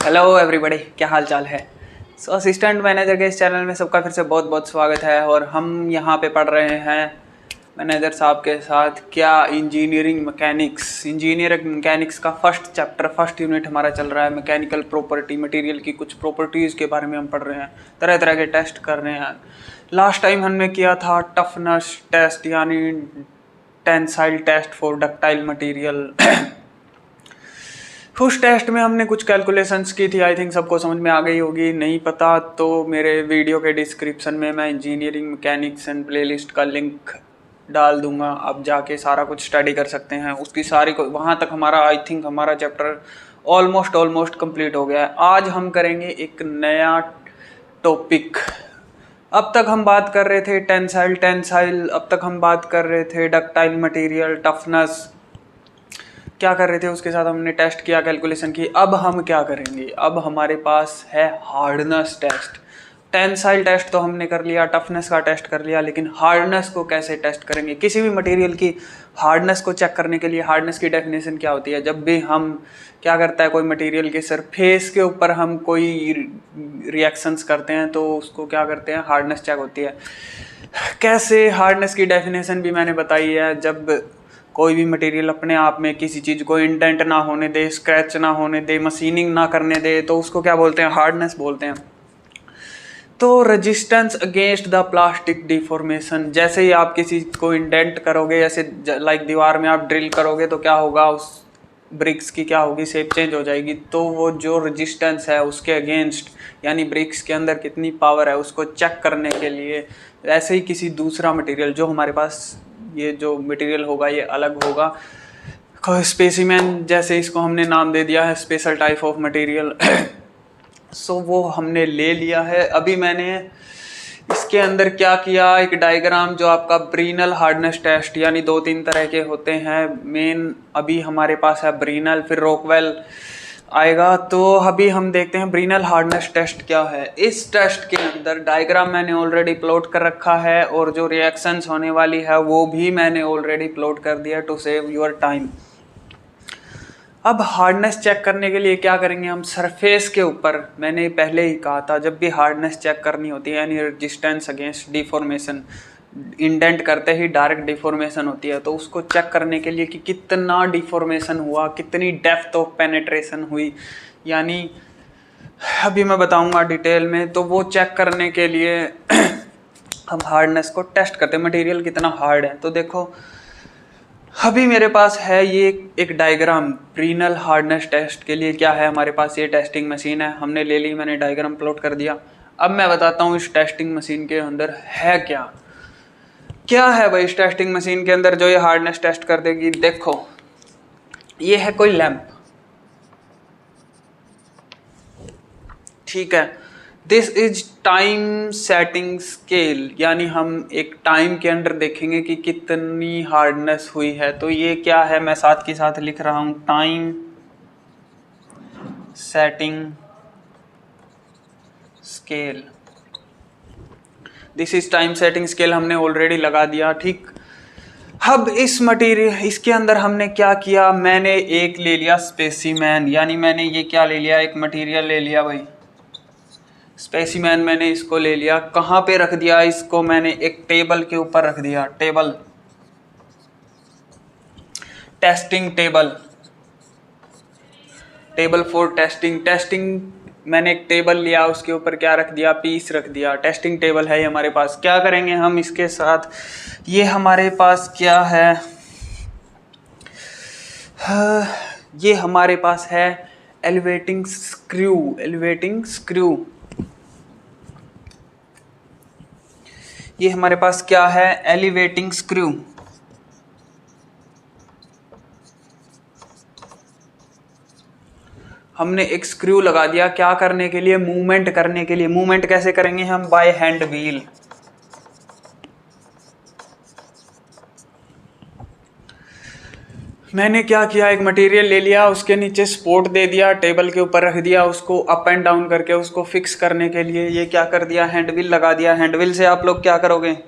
Hello everybody, क्या हाल चाल है। असिस्टेंट मैनेजर के इस चैनल में सबका फिर से बहुत बहुत स्वागत है। और हम यहाँ पे पढ़ रहे हैं मैनेजर साहब के साथ क्या इंजीनियरिंग मैकेनिक्स का फर्स्ट चैप्टर, फर्स्ट यूनिट हमारा चल रहा है। मैकेनिकल प्रॉपर्टी, मटेरियल की कुछ प्रॉपर्टीज़ के बारे में हम पढ़ रहे हैं, तरह तरह के टेस्ट कर रहे हैं। लास्ट टाइम हमने किया था टफनेस टेस्ट यानी tensile test for ductile material. उस टेस्ट में हमने कुछ कैलकुलेशंस की थी। आई थिंक सबको समझ में आ गई होगी। नहीं पता तो मेरे वीडियो के डिस्क्रिप्शन में मैं इंजीनियरिंग मैकेनिक्स एंड प्लेलिस्ट का लिंक डाल दूंगा, आप जाके सारा कुछ स्टडी कर सकते हैं। उसकी सारी को वहाँ तक हमारा आई थिंक हमारा चैप्टर ऑलमोस्ट कंप्लीट हो गया है। आज हम करेंगे एक नया टॉपिक। अब तक हम बात कर रहे थे टेंसाइल, अब तक हम बात कर रहे थे डक्टाइल मटेरियल, टफनेस क्या कर रहे थे, उसके साथ हमने टेस्ट किया, कैलकुलेशन की। अब हम क्या करेंगे, अब हमारे पास है हार्डनेस टेस्ट। टेंसाइल टेस्ट तो हमने कर लिया, टफनेस का टेस्ट कर लिया, लेकिन हार्डनेस को कैसे टेस्ट करेंगे। किसी भी मटेरियल की हार्डनेस को चेक करने के लिए हार्डनेस की डेफिनेशन क्या होती है। जब भी हम क्या करता है, कोई मटेरियल के सरफेस के ऊपर हम कोई रिएक्शंस करते हैं तो उसको क्या करते हैं, हार्डनेस चेक होती है। कैसे हार्डनेस की डेफिनेशन भी मैंने बताई है। जब कोई भी मटेरियल अपने आप में किसी चीज़ को इंडेंट ना होने दे, स्क्रैच ना होने दे, मशीनिंग ना करने दे, तो उसको क्या बोलते हैं, हार्डनेस बोलते हैं। तो resistance against the plastic deformation, जैसे ही आप किसी को इंडेंट करोगे, जैसे लाइक दीवार में आप ड्रिल करोगे तो क्या होगा, उस ब्रिक्स की क्या होगी, शेप चेंज हो जाएगी। तो वो जो रेजिस्टेंस है उसके अगेंस्ट यानी ब्रिक्स के अंदर कितनी पावर है उसको चेक करने के लिए, ऐसे ही किसी दूसरा मटेरियल जो हमारे पास ये जो मटेरियल होगा ये अलग होगा। स्पेसिमेन जैसे इसको हमने नाम दे दिया है, स्पेशल टाइप ऑफ मटेरियल। सो वो हमने ले लिया है। अभी मैंने इसके अंदर क्या किया, एक डायग्राम जो आपका ब्रीनल हार्डनेस टेस्ट यानी 2-3 तरह के होते हैं मेन। अभी हमारे पास है ब्रीनल, फिर रॉकवेल आएगा। तो अभी हम देखते हैं ब्रीनल हार्डनेस टेस्ट क्या है। इस टेस्ट के अंदर डायग्राम मैंने ऑलरेडी प्लॉट कर रखा है और जो रिएक्शंस होने वाली है वो भी मैंने ऑलरेडी प्लॉट कर दिया टू सेव योर टाइम। अब हार्डनेस चेक करने के लिए क्या करेंगे हम, सरफेस के ऊपर मैंने पहले ही कहा था जब भी हार्डनेस चेक करनी होती है यानी रेजिस्टेंस अगेंस्ट डिफॉर्मेशन, इंडेंट करते ही डायरेक्ट डिफॉर्मेशन होती है, तो उसको चेक करने के लिए कि कितना डिफॉर्मेशन हुआ, कितनी डेप्थ ऑफ पेनिट्रेशन हुई, यानी अभी मैं बताऊंगा डिटेल में। तो वो चेक करने के लिए हम हार्डनेस को टेस्ट करते हैं, मटेरियल कितना हार्ड है। तो देखो अभी मेरे पास है ये एक डायग्राम ब्रीनल हार्डनेस टेस्ट के लिए। क्या है हमारे पास, ये टेस्टिंग मशीन है, हमने ले ली, मैंने डायग्राम प्लॉट कर दिया। अब मैं बताता हूँ इस टेस्टिंग मशीन के अंदर है क्या है भाई इस टेस्टिंग मशीन के अंदर जो ये हार्डनेस टेस्ट कर देगी। देखो ये है कोई लैंप, ठीक है। This is time setting scale, यानी हम एक टाइम के अंदर देखेंगे कि कितनी हार्डनेस हुई है। तो ये क्या है, मैं साथ के साथ लिख रहा हूं, time setting scale. This is time setting scale, हमने ऑलरेडी लगा दिया, ठीक। अब इस मटेरियल इसके अंदर हमने क्या किया, मैंने एक ले लिया स्पेसिमेन, यानी मैंने ये क्या ले लिया, एक मटेरियल ले लिया भाई स्पेसिमेन। मैंने इसको ले लिया, कहाँ पे रख दिया इसको, मैंने एक टेबल के ऊपर रख दिया, table, testing table, table for testing. मैंने एक टेबल लिया, उसके ऊपर क्या रख दिया, पीस रख दिया, टेस्टिंग टेबल है ये हमारे पास। क्या करेंगे हम इसके साथ, ये हमारे पास क्या है, ये हमारे पास है एलिवेटिंग स्क्रू। ये हमारे पास क्या है, एलिवेटिंग स्क्रू। हमने एक स्क्रू लगा दिया, क्या करने के लिए, मूवमेंट करने के लिए। मूवमेंट कैसे करेंगे हम, बाय हैंड व्हील। मैंने क्या किया, एक मटेरियल ले लिया, उसके नीचे सपोर्ट दे दिया, टेबल के ऊपर रख दिया, उसको अप एंड डाउन करके उसको फिक्स करने के लिए ये क्या कर दिया, हैंड व्हील लगा दिया। हैंड व्हील से आप लोग क्या करोगे,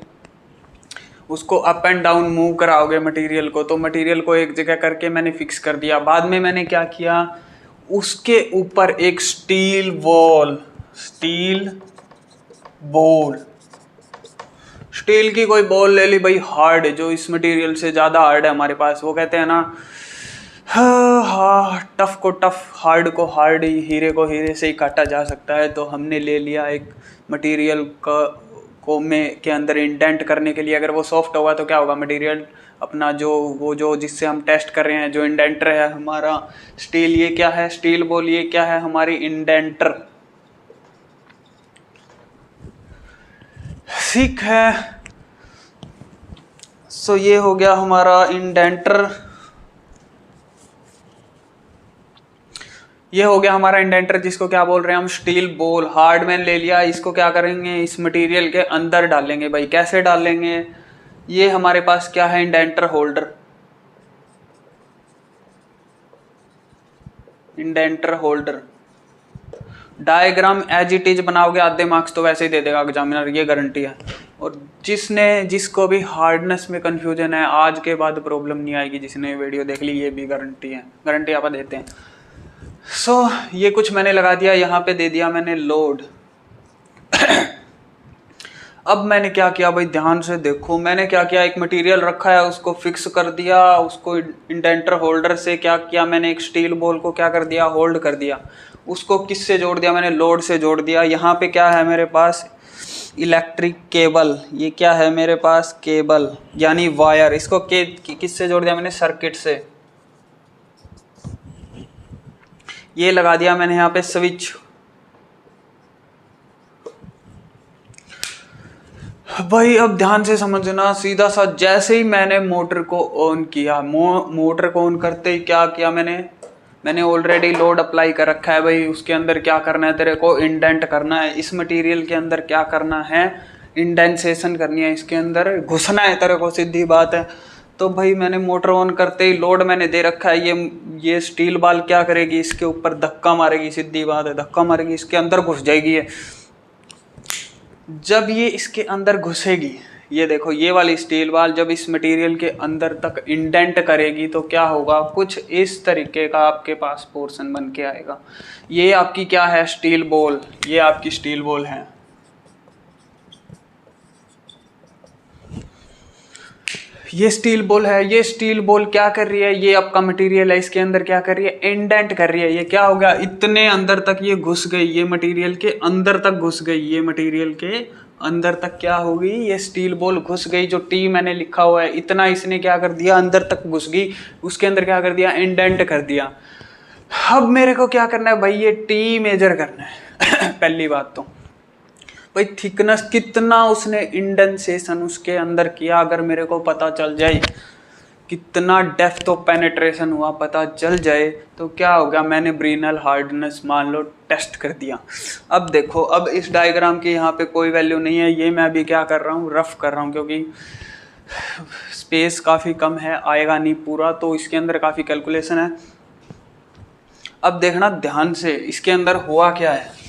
उसको अप एंड डाउन मूव कराओगे मटेरियल को। तो मटेरियल को एक जगह करके मैंने फिक्स कर दिया। बाद में मैंने क्या किया, उसके ऊपर एक steel ball, steel ball, steel की कोई बॉल ले ली भाई, हार्ड, जो इस मटेरियल से ज़्यादा हार्ड है हमारे पास। वो कहते हैं ना, हाँ, टफ को टफ, हार्ड को हार्ड, हीरे को हीरे से ही काटा जा सकता है। तो हमने ले लिया एक मटेरियल को में के अंदर इंडेंट करने के लिए। अगर वो सॉफ्ट होगा तो क्या होगा, मटेरियल अपना जो जिससे हम टेस्ट कर रहे हैं, जो इंडेंटर है हमारा स्टील, ये क्या है, स्टील बॉल, ये क्या है, हमारी इंडेंटर। ठीक है, सो ये हो गया हमारा इंडेंटर, ये हो गया हमारा इंडेंटर, जिसको क्या बोल रहे हैं हम, स्टील बॉल। हार्डमैन ले लिया, इसको क्या करेंगे, इस मटेरियल के अंदर डालेंगे भाई। कैसे डालेंगे, ये हमारे पास क्या है, indenter holder, indenter holder. Diagram as it is बनाओगे, आधे मार्क्स तो वैसे ही दे देगा एग्जामिनर, ये गारंटी है। और जिसको भी हार्डनेस में कंफ्यूजन है, आज के बाद प्रॉब्लम नहीं आएगी। जिसने वीडियो देख ली, ये भी गारंटी है, गारंटी आप देते हैं। सो ये कुछ मैंने लगा दिया, यहाँ पे दे दिया मैंने लोड। अब मैंने क्या किया भाई, ध्यान से देखो, मैंने क्या किया, एक मटेरियल रखा है, उसको फिक्स कर दिया, उसको इंडेंटर होल्डर से क्या किया मैंने, एक स्टील बॉल को क्या कर दिया, होल्ड कर दिया। उसको किससे जोड़ दिया मैंने, लोड से जोड़ दिया। यहाँ पे क्या है मेरे पास, इलेक्ट्रिक केबल, ये क्या है मेरे पास, केबल यानी वायर। इसको किससे जोड़ दिया मैंने, सर्किट से। ये लगा दिया मैंने यहाँ पे स्विच। भाई अब ध्यान से समझना, सीधा सा जैसे ही मैंने मोटर को ऑन किया, मोटर को ऑन करते ही क्या किया मैंने ऑलरेडी लोड अप्लाई कर रखा है भाई। उसके अंदर क्या करना है, तेरे को इंडेंट करना है। इस मटेरियल के अंदर क्या करना है, इंडेंसेशन करनी है, इसके अंदर घुसना है तेरे को, सीधी बात है। तो भाई मैंने मोटर ऑन करते ही लोड मैंने दे रखा है, ये स्टील बॉल क्या करेगी, इसके ऊपर धक्का मारेगी, सीधी बात है, धक्का मारेगी, इसके अंदर घुस जाएगी ये। जब ये इसके अंदर घुसेगी, ये देखो, ये वाली स्टील बॉल जब इस मटेरियल के अंदर तक इंडेंट करेगी तो क्या होगा, कुछ इस तरीके का आपके पास पोर्शन बन के आएगा। ये आपकी क्या है, स्टील बॉल, ये आपकी स्टील बॉल है। ये स्टील बॉल है। ये स्टील बॉल क्या कर रही है, ये आपका मटेरियल है, इसके अंदर क्या कर रही है, इंडेंट कर रही है। ये क्या हो गया, इतने अंदर तक ये घुस गई, ये मटेरियल के अंदर तक घुस गई, ये मटेरियल के अंदर तक क्या होगी, ये स्टील बॉल घुस गई। जो टी मैंने लिखा हुआ है, इतना इसने क्या कर दिया, अंदर तक घुस गई, उसके अंदर क्या कर दिया, इंडेंट कर दिया। अब मेरे को क्या करना है भाई, ये टी मेजर करना है। पहली बात तो भाई थिकनेस कितना उसने इंडेंसेशन उसके अंदर किया, अगर मेरे को पता चल जाए, कितना डेप्थ ऑफ पेनिट्रेशन हुआ पता चल जाए, तो क्या होगा, मैंने ब्रिनल हार्डनेस मान लो टेस्ट कर दिया। अब देखो, अब इस डायग्राम की यहाँ पे कोई वैल्यू नहीं है, ये मैं अभी क्या कर रहा हूँ, रफ कर रहा हूँ, क्योंकि स्पेस काफ़ी कम है, आएगा नहीं पूरा, तो इसके अंदर काफ़ी कैलकुलेशन है। अब देखना ध्यान से, इसके अंदर हुआ क्या है।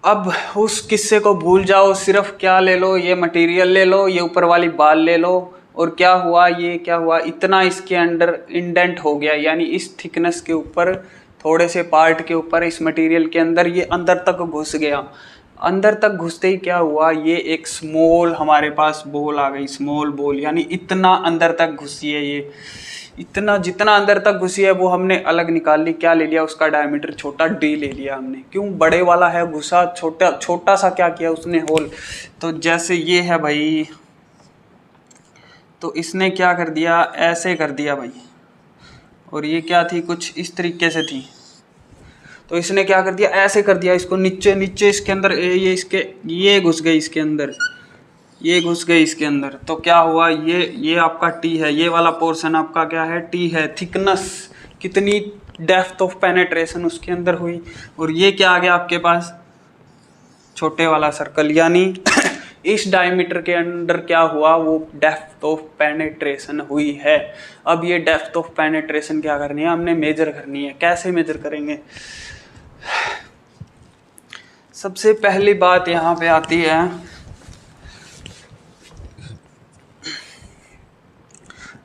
अब उस किस्से को भूल जाओ, सिर्फ क्या ले लो, ये मटेरियल ले लो, ये ऊपर वाली बाल ले लो, और क्या हुआ, ये क्या हुआ, इतना इसके अंदर इंडेंट हो गया, यानी इस थिकनेस के ऊपर, थोड़े से पार्ट के ऊपर, इस मटेरियल के अंदर ये अंदर तक घुस गया। अंदर तक घुसते ही क्या हुआ, ये एक स्मॉल हमारे पास बॉल आ गई, स्मॉल बॉल, यानी इतना अंदर तक घुसी है ये, इतना जितना अंदर तक घुसी है वो हमने अलग निकाल ली। क्या ले लिया, उसका डायमीटर छोटा डी ले लिया हमने। क्यों, बड़े वाला है घुसा, छोटा सा क्या किया उसने, होल। तो जैसे ये है भाई, तो इसने क्या कर दिया, ऐसे कर दिया भाई, और ये क्या थी, कुछ इस तरीके से थी, तो इसने क्या कर दिया, ऐसे कर दिया, इसको नीचे नीचे इसके अंदर, ये घुस गई इसके अंदर, ये घुस गई इसके अंदर। तो क्या हुआ, ये आपका टी है, ये वाला पोर्शन आपका क्या है, टी है। थिकनेस कितनी, डेप्थ ऑफ पेनिट्रेशन उसके अंदर हुई, और ये क्या आ गया आपके पास, छोटे वाला सर्कल, यानी इस डायमीटर के अंदर क्या हुआ, वो डेप्थ ऑफ पेनिट्रेशन हुई है। अब ये डेप्थ ऑफ पेनिट्रेशन क्या करनी है, हमने मेजर करनी है। कैसे मेजर करेंगे? सबसे पहली बात यहाँ पे आती है,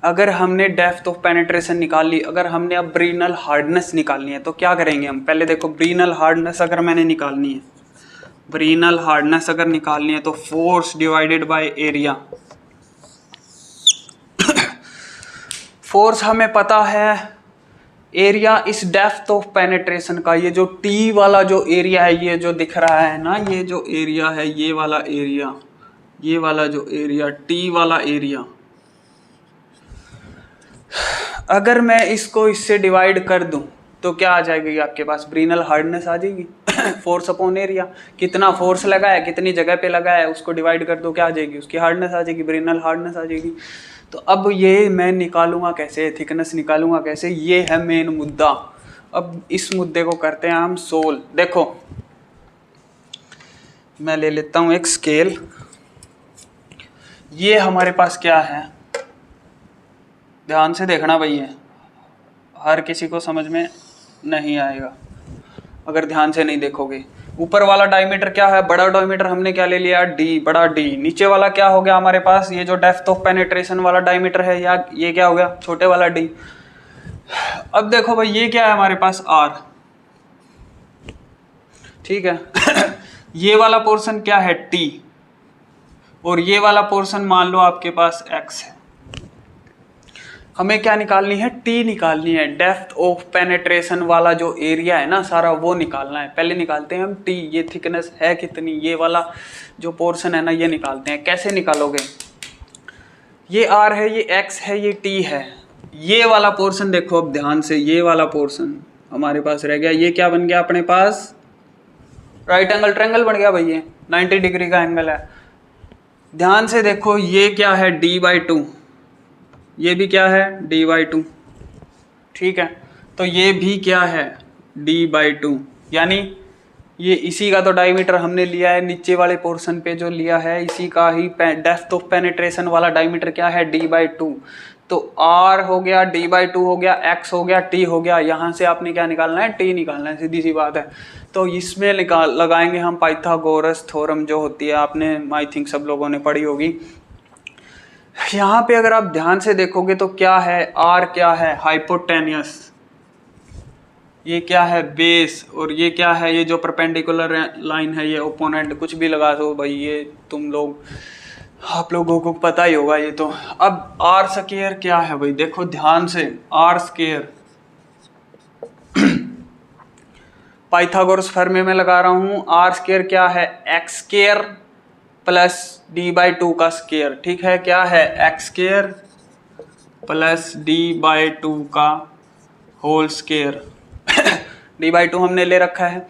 अगर हमने डेप्थ ऑफ पेनिट्रेशन निकाल ली, अगर हमने अब ब्रीनल हार्डनेस निकालनी है तो क्या करेंगे हम? पहले देखो, ब्रीनल हार्डनेस अगर मैंने निकालनी है, ब्रीनल हार्डनेस अगर निकालनी है तो force divided by area. Force हमें पता है, एरिया इस डेप्थ ऑफ पेनिट्रेशन का, ये जो टी वाला जो एरिया है, ये जो दिख रहा है ना, ये जो एरिया है, ये वाला एरिया, ये वाला जो एरिया, टी वाला एरिया, अगर मैं इसको इससे डिवाइड कर दूं तो क्या आ जाएगी आपके पास? ब्रीनल हार्डनेस आ जाएगी। फोर्स अपॉन एरिया, कितना फोर्स लगा है, कितनी जगह पे लगा है, उसको डिवाइड कर दो, क्या आ जाएगी? उसकी हार्डनेस आ जाएगी, ब्रीनल हार्डनेस आ जाएगी। तो अब ये मैं निकालूंगा कैसे, थिकनेस निकालूंगा कैसे, ये है मेन मुद्दा। अब इस मुद्दे को करते हैं हम सोल्व। देखो, मैं ले लेता हूँ एक स्केल। ये हमारे पास क्या है, ध्यान से देखना भैया, हर किसी को समझ में नहीं आएगा अगर ध्यान से नहीं देखोगे। ऊपर वाला डायमीटर क्या है, बड़ा डायमीटर हमने क्या ले लिया, डी, बड़ा डी। नीचे वाला क्या हो गया हमारे पास, ये जो डेप्थ ऑफ पेनिट्रेशन वाला डायमीटर है, या ये क्या हो गया, छोटे वाला डी। अब देखो भाई, ये क्या है हमारे पास, आर, ठीक है। ये वाला पोर्शन क्या है, टी, और ये वाला पोर्शन मान लो आपके पास एक्स है। हमें क्या निकालनी है, टी निकालनी है, डेप्थ ऑफ पेनिट्रेशन वाला जो एरिया है ना सारा, वो निकालना है। पहले निकालते हैं हम टी, ये थिकनेस है कितनी, ये वाला जो पोर्शन है ना, ये निकालते हैं। कैसे निकालोगे, ये आर है, ये एक्स है, ये टी है, ये वाला पोर्शन देखो अब ध्यान से, ये वाला पोर्शन हमारे पास रह गया, ये क्या बन गया अपने पास, राइट एंगल ट्रायंगल बन गया भाई, ये 90 डिग्री का एंगल है। ध्यान से देखो, ये क्या है, d/2, ये भी क्या है, d/2, ठीक है। तो ये भी क्या है, d/2, यानी ये इसी का तो डायमीटर हमने लिया है, नीचे वाले पोर्शन पे जो लिया है, इसी का ही डेप्थ ऑफ पेनिट्रेशन वाला डायमीटर क्या है, d/2। तो r हो गया, d/2 हो गया, x हो गया, t हो गया। यहाँ से आपने क्या निकालना है, t निकालना है, सीधी सी बात है। तो इसमें लगाएंगे हम पाइथागोरस थ्योरम जो होती है, आपने आई थिंक सब लोगों ने पढ़ी होगी। यहाँ पे अगर आप ध्यान से देखोगे तो क्या है, r क्या है, हाइपोटेनियस, ये क्या है, बेस, और ये क्या है, ये जो परपेंडिकुलर लाइन है, ये ओपोनेंट, कुछ भी लगा दो भाई, ये तुम लोग, आप लोगों को पता ही होगा ये तो। अब आर स्क्वायर क्या है भाई, देखो ध्यान से, आर स्क्वायर पाइथागोरस फॉर्मूले में लगा रहा हूँ। आर स्क्वायर क्या है, एक्स स्क्वायर प्लस d/2 का स्क्वायर, ठीक है। क्या है, एक्स स्क्वायर प्लस d/2 का होल स्क्वायर। d/2 हमने ले रखा है।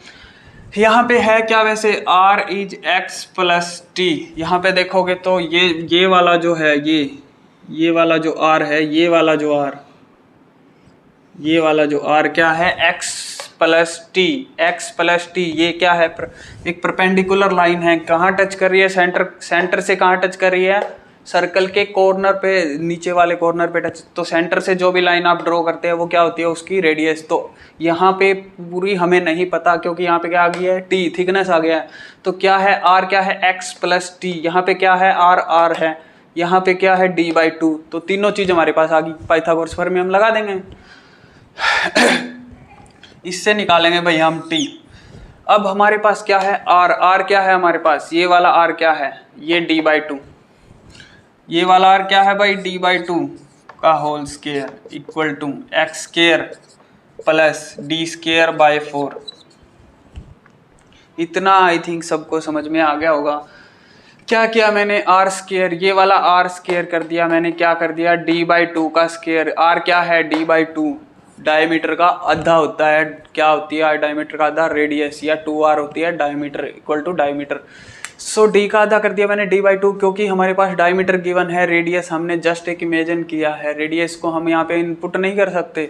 यहाँ पे है क्या वैसे, r is x plus T. यहाँ पे देखोगे तो ये वाला जो है, ये वाला जो r है, ये वाला जो r, ये वाला जो r क्या है, x plus T, x plus T. ये क्या है, एक परपेंडिकुलर लाइन है, कहाँ टच कर रही है, सेंटर से कहाँ टच कर रही है, सर्कल के कॉर्नर पे, नीचे वाले कॉर्नर पे टच। तो सेंटर से जो भी लाइन आप ड्रॉ करते हैं वो क्या होती है, उसकी रेडियस। तो यहाँ पे पूरी हमें नहीं पता, क्योंकि यहाँ पे क्या आ गया है, टी, थिकनेस आ गया है। तो क्या है, आर क्या है, एक्स प्लस टी, यहाँ पे क्या है, आर है, यहाँ पे क्या है, d/2। तो तीनों चीज हमारे पास आ गई, पाइथागोरस फॉर्मूले हम लगा देंगे। इससे निकालेंगे भाई हम टी। अब हमारे पास क्या है, आर क्या है हमारे पास, ये वाला आर क्या है, ये d/2। ये वाला आर क्या है भाई, d/2 का whole square equal to x square plus d²/4। इतना आई थिंक सबको समझ में आ गया होगा। क्या किया मैंने, आर स्क्वायर, ये वाला आर स्क्वायर कर दिया मैंने, क्या कर दिया, d/2 का स्क्वायर। आर क्या है, d/2, डायमीटर का आधा होता है, क्या होती है डायमीटर का आधा, रेडियस, या 2r होती है diameter equal to diameter. So d का आधा कर दिया मैंने d/2, क्योंकि हमारे पास डायमीटर गिवन है, रेडियस हमने जस्ट एक इमेजिन किया है। रेडियस को हम यहाँ पे इनपुट नहीं कर सकते,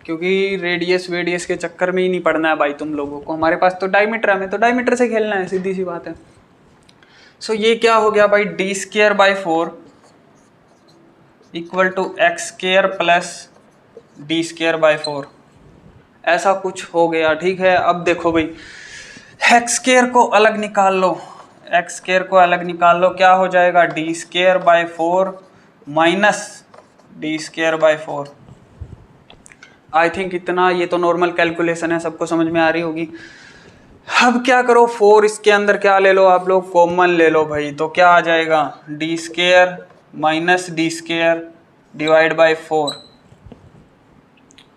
क्योंकि रेडियस के चक्कर में ही नहीं पड़ना है भाई तुम लोगों को। हमारे पास तो डायमीटर है, हमें तो डायमीटर से खेलना है, सीधी सी बात है। सो ये क्या हो गया भाई, D square by 4 equal to x square plus D square by 4, ऐसा कुछ हो गया। ठीक है, अब देखो भाई एक्स स्केयर को अलग निकाल लो, एक्स स्केयर को अलग निकाल लो, क्या हो जाएगा D square by 4 minus D square by 4। I think इतना, ये तो नॉर्मल कैलकुलेशन है, सबको समझ में आ रही होगी। अब क्या करो, 4 इसके अंदर क्या ले लो आप लोग, कॉमन ले लो भाई, तो क्या आ जाएगा D square minus D square divide by 4।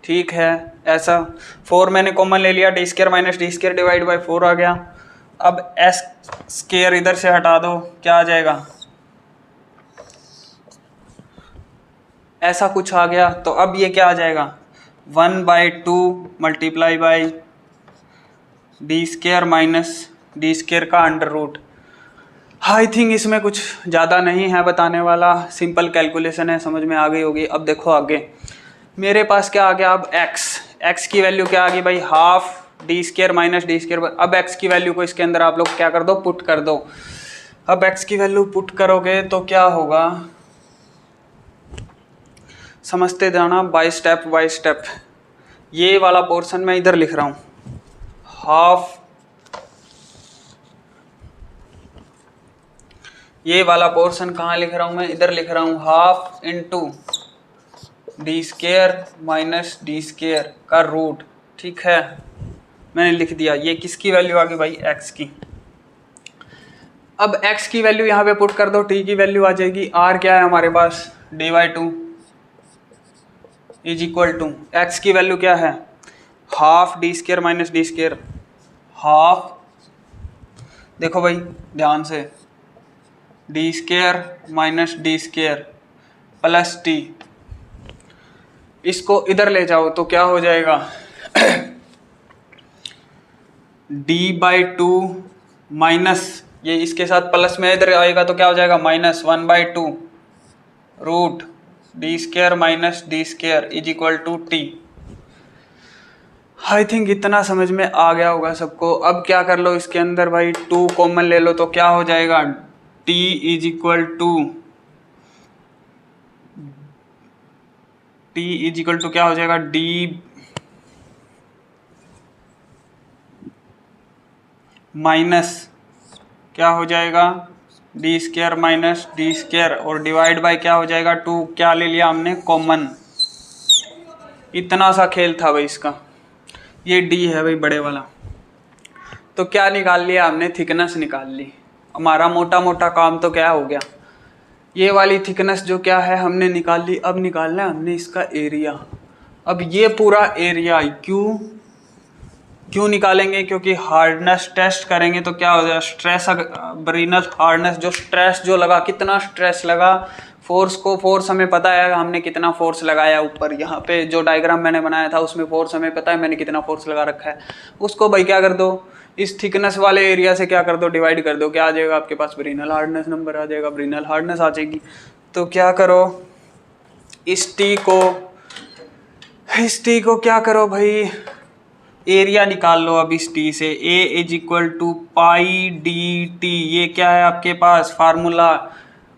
ठीक है, ऐसा 4 मैंने कॉमन ले लिया, D square minus D square divide by 4 आ गया। अब एस स्केयर इधर से हटा दो, क्या आ जाएगा, ऐसा कुछ आ गया। तो अब ये क्या आ जाएगा 1/2 multiply by D square minus D square का अंडर रूट। आई थिंक इसमें कुछ ज़्यादा नहीं है बताने वाला, सिंपल कैलकुलेशन है, समझ में आ गई होगी। अब देखो आगे मेरे पास क्या आ गया, अब एक्स की वैल्यू क्या आ गई भाई, half D square minus D square. अब एक्स की वैल्यू को इसके अंदर आप लोग क्या कर दो, पुट कर दो। अब एक्स की वैल्यू पुट करोगे तो क्या होगा, समझते जाना बाय स्टेप। ये वाला पोर्शन मैं इधर लिख रहा हूँ, हाफ, ये वाला पोर्शन कहाँ लिख रहा हूँ मैं, इधर लिख रहा हूँ, half into D square minus D square का रूट। ठीक है, मैंने लिख दिया। ये किसकी वैल्यू आ गई भाई, एक्स की। अब एक्स की वैल्यू यहाँ पे पुट कर दो, टी की वैल्यू आ जाएगी, आर क्या है हमारे पास, D by 2 is equal to, X की वैल्यू क्या है, half D square minus D square, half, देखो भाई ध्यान से, D square minus D square plus T, इसको इधर ले जाओ तो क्या हो जाएगा डी बाई 2 माइनस, ये इसके साथ प्लस में इधर आएगा तो क्या हो जाएगा minus 1/2 root D square minus D square is equal to T. I think इतना समझ में आ गया होगा सबको। अब क्या कर लो, इसके अंदर भाई 2 कॉमन ले लो तो क्या हो जाएगा, टी इज इक्वल टू क्या हो जाएगा, डी माइनस क्या हो जाएगा, D square minus D square, और डिवाइड बाय क्या हो जाएगा 2, क्या ले लिया हमने कॉमन। इतना सा खेल था भाई इसका। ये डी है भाई बड़े वाला, तो क्या निकाल लिया हमने, थिकनेस निकाल ली। हमारा मोटा मोटा काम तो क्या हो गया, ये वाली थिकनेस जो क्या है हमने निकाल ली। अब निकालना है हमने इसका एरिया। अब ये पूरा एरिया क्यों निकालेंगे, क्योंकि हार्डनेस टेस्ट करेंगे तो क्या हो जाएगा, स्ट्रेस, ब्रिनल हार्डनेस, जो स्ट्रेस जो लगा, कितना स्ट्रेस लगा, फोर्स हमें पता है, हमने कितना फोर्स लगाया ऊपर। यहाँ पे जो डायग्राम मैंने बनाया था उसमें फोर्स हमें पता है मैंने कितना फोर्स लगा रखा है। उसको भाई क्या कर दो, इस थिकनेस वाले एरिया से क्या कर दो, डिवाइड कर दो, क्या आ जाएगा आपके पास, ब्रिनल हार्डनेस नंबर आ जाएगा, ब्रिनल हार्डनेस आ जाएगी। तो क्या करो, इस टी को क्या करो भाई, एरिया निकाल लो अब इस टी से। A is equal to pi D T, ये क्या है आपके पास फार्मूला,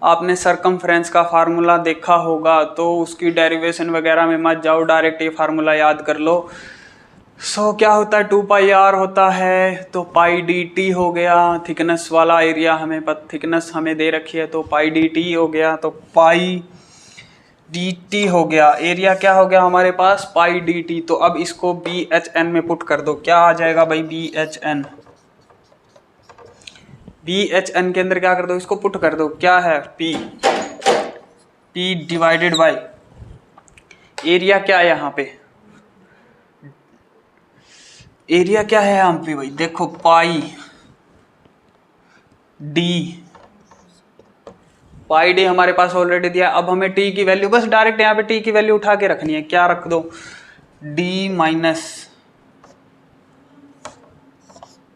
आपने सरकमफ्रेंस का फार्मूला देखा होगा, तो उसकी डेरिवेशन वगैरह में मत जाओ, डायरेक्ट ये फार्मूला याद कर लो। सो क्या होता है, 2πr होता है, तो पाई डी टी हो गया, थिकनेस वाला एरिया हमें थिकनेस हमें दे रखी है, तो पाई डी टी हो गया, तो पाई डी टी हो गया। एरिया क्या हो गया हमारे पास, पाई डी टी। तो अब इसको बी एच एन में पुट कर दो, क्या आ जाएगा भाई, B H N. B H N के अंदर क्या कर दो, इसको पुट कर दो, क्या है पी डिवाइडेड बाई एरिया, क्या है यहाँ पे, एरिया क्या है यहाँ पे भाई, देखो पाई डी हमारे पास ऑलरेडी दिया। अब हमें टी की वैल्यू, बस डायरेक्ट यहाँ पे टी की वैल्यू उठा के रखनी है, क्या रख दो, D minus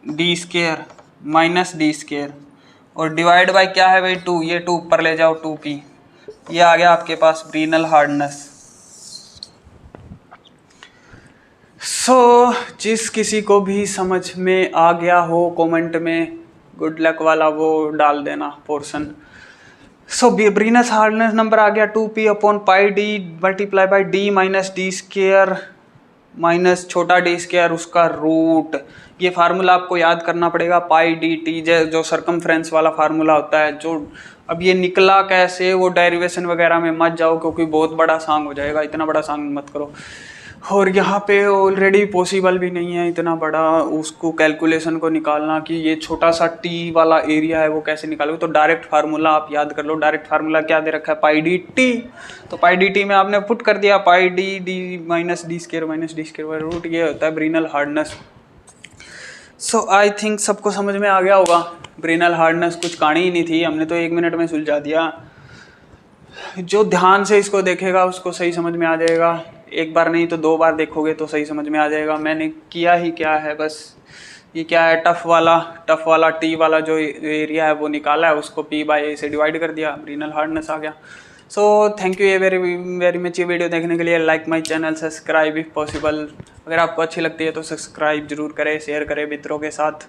D square minus D square, और डिवाइड बाय क्या है भाई 2, ये 2 ऊपर ले जाओ, 2p, ये आ गया आपके पास ब्रिनल हार्डनेस। सो जिस किसी को भी समझ में आ गया हो कमेंट में गुड लक वाला वो डाल देना पोर्शन। सो ब्रीनस हार्डनेस नंबर आ गया 2p/πd multiply by d minus D square minus छोटा डी स्केयर उसका रूट। ये फार्मूला आपको याद करना पड़ेगा, पाई डी टी जो सर्कमफ्रेंस वाला फार्मूला होता है। जो अब ये निकला कैसे वो डेरिवेशन वगैरह में मत जाओ, क्योंकि बहुत बड़ा सांग हो जाएगा, इतना बड़ा सांग मत करो। और यहाँ पे ऑलरेडी पॉसिबल भी नहीं है इतना बड़ा उसको कैलकुलेशन को निकालना कि ये छोटा सा टी वाला एरिया है वो कैसे निकालोगे। तो डायरेक्ट फार्मूला आप याद कर लो। डायरेक्ट फार्मूला क्या दे रखा है, पाई डी टी। तो पाई डी टी में आपने पुट कर दिया pi D D minus D square root. ये होता है ब्रीनल हार्डनेस। सो आई थिंक सबको समझ में आ गया होगा। ब्रीनल हार्डनेस कुछ कहानी ही नहीं थी, हमने तो 1 मिनट में सुलझा दिया। जो ध्यान से इसको देखेगा उसको सही समझ में आ जाएगा। एक बार नहीं तो 2 बार देखोगे तो सही समझ में आ जाएगा। मैंने किया ही क्या है, बस ये क्या है, टफ वाला टी वाला जो एरिया है वो निकाला है, उसको p/a से डिवाइड कर दिया, ब्रीनल हार्डनेस आ गया। सो थैंक यू ये वेरी मच ये वीडियो देखने के लिए। Like my channel, subscribe if possible. अगर आपको अच्छी लगती है तो सब्सक्राइब जरूर करें, शेयर करें मित्रों के साथ।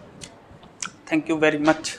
Thank you very much.